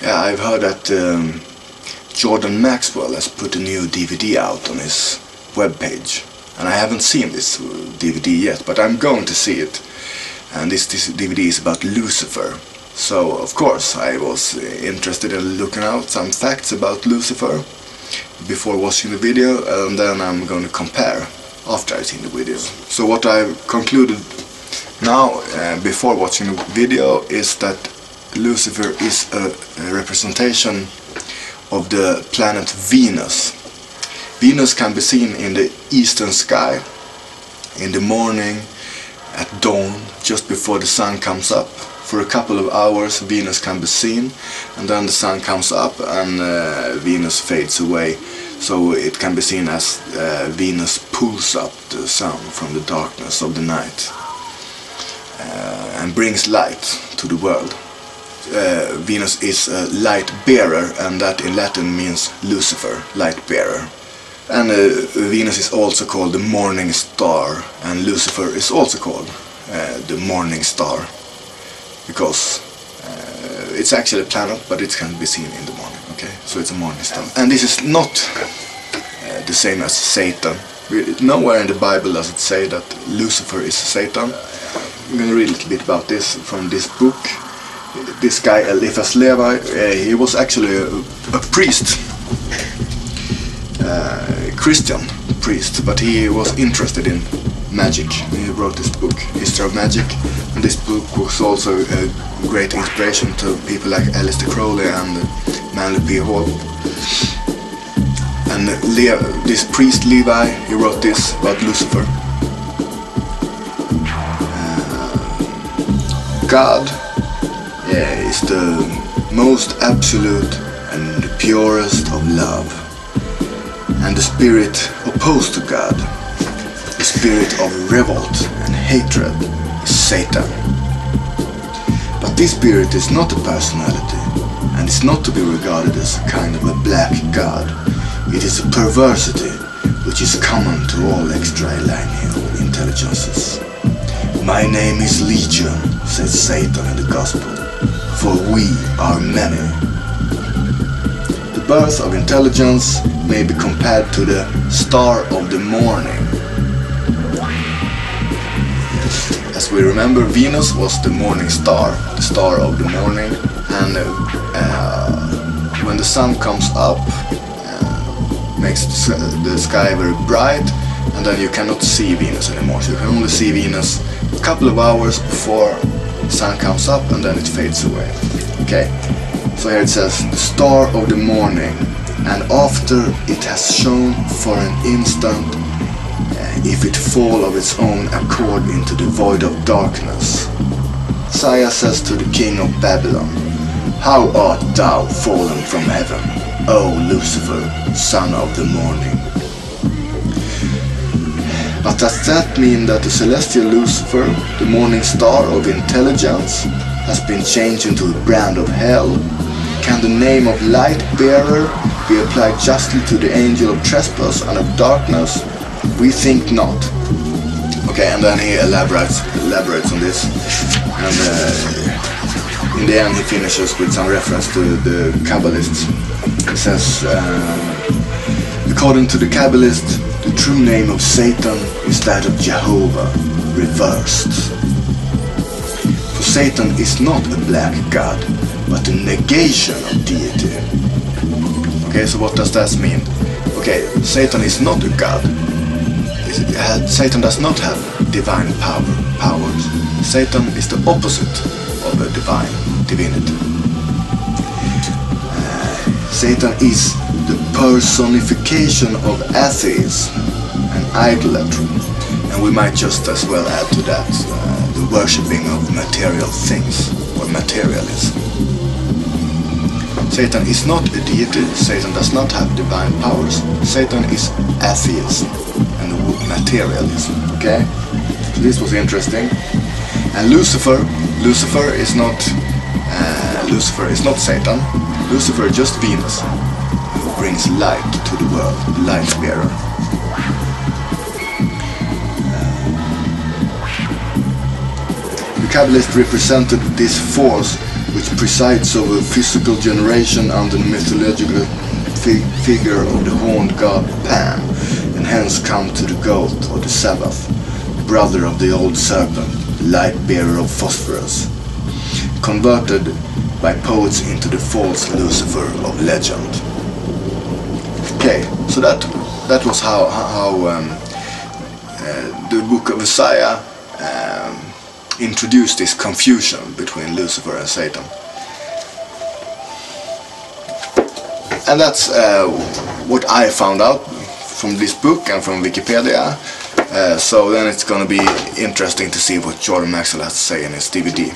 Yeah, I've heard that Jordan Maxwell has put a new DVD out on his webpage, and I haven't seen this DVD yet, but I'm going to see it. And this DVD is about Lucifer. So of course I was interested in looking out some facts about Lucifer before watching the video, and then I'm going to compare after I've seen the video. So what I've concluded now before watching the video is that Lucifer is a representation of the planet Venus. Venus can be seen in the eastern sky in the morning, at dawn, just before the sun comes up. For a couple of hours Venus can be seen, and then the sun comes up and Venus fades away. So it can be seen as Venus pulls up the sun from the darkness of the night and brings light to the world. Venus is a light bearer, and that in Latin means Lucifer, light bearer. And Venus is also called the morning star, and Lucifer is also called the morning star, because it's actually a planet, but it can be seen in the morning. Okay, so it's a morning star. And this is not the same as Satan. Nowhere in the Bible does it say that Lucifer is Satan. I'm going to read a little bit about this from this book. This guy Eliphas Levi, he was actually a priest, Christian priest, but he was interested in magic. He wrote this book, History of Magic, and this book was also a great inspiration to people like Aleister Crowley and Manly P. Hall. And this priest Levi, he wrote this about Lucifer. God is the most absolute and the purest of love, and the spirit opposed to God, the spirit of revolt and hatred, is Satan. But this spirit is not a personality, and is not to be regarded as a kind of a black god. It is a perversity which is common to all extra-lineal intelligences. My name is Legion, says Satan in the Gospel, for we are many. The birth of intelligence may be compared to the star of the morning. As we remember, Venus was the morning star, the star of the morning, and when the sun comes up, makes the sky very bright, and then you cannot see Venus anymore. So you can only see Venus a couple of hours before the sun comes up, and then it fades away. Okay, so here it says, the star of the morning, and after it has shone for an instant, if it fall of its own accord into the void of darkness. Isaiah says to the king of Babylon, how art thou fallen from heaven, O Lucifer, son of the morning? But does that mean that the celestial Lucifer, the morning star of intelligence, has been changed into a brand of hell? Can the name of light bearer be applied justly to the angel of trespass and of darkness? We think not. Okay, and then he elaborates on this, and in the end he finishes with some reference to the Kabbalists. He says, according to the Kabbalists, the true name of Satan is that of Jehovah, reversed. For Satan is not a black god, but a negation of deity. Okay, so what does that mean? Okay, Satan is not a god. Satan does not have divine powers. Satan is the opposite of a divinity. Satan is the personification of atheism and idolatry, and we might just as well add to that the worshipping of material things, or materialism. Satan is not a deity. Satan does not have divine powers. Satan is atheism and materialism. Okay, so this was interesting. And Lucifer is not Satan. Lucifer is just Venus, who brings light to the world, the light bearer. The Kabbalists represented this force which presides over physical generation under the mythological figure of the horned god Pan, and hence come to the goat or the Sabbath, brother of the old serpent, the light bearer of phosphorus, converted by poets into the false Lucifer of legend. Okay, so that was how the book of Isaiah introduced this confusion between Lucifer and Satan. And that's what I found out from this book and from Wikipedia. So then it's gonna be interesting to see what Jordan Maxwell has to say in his DVD.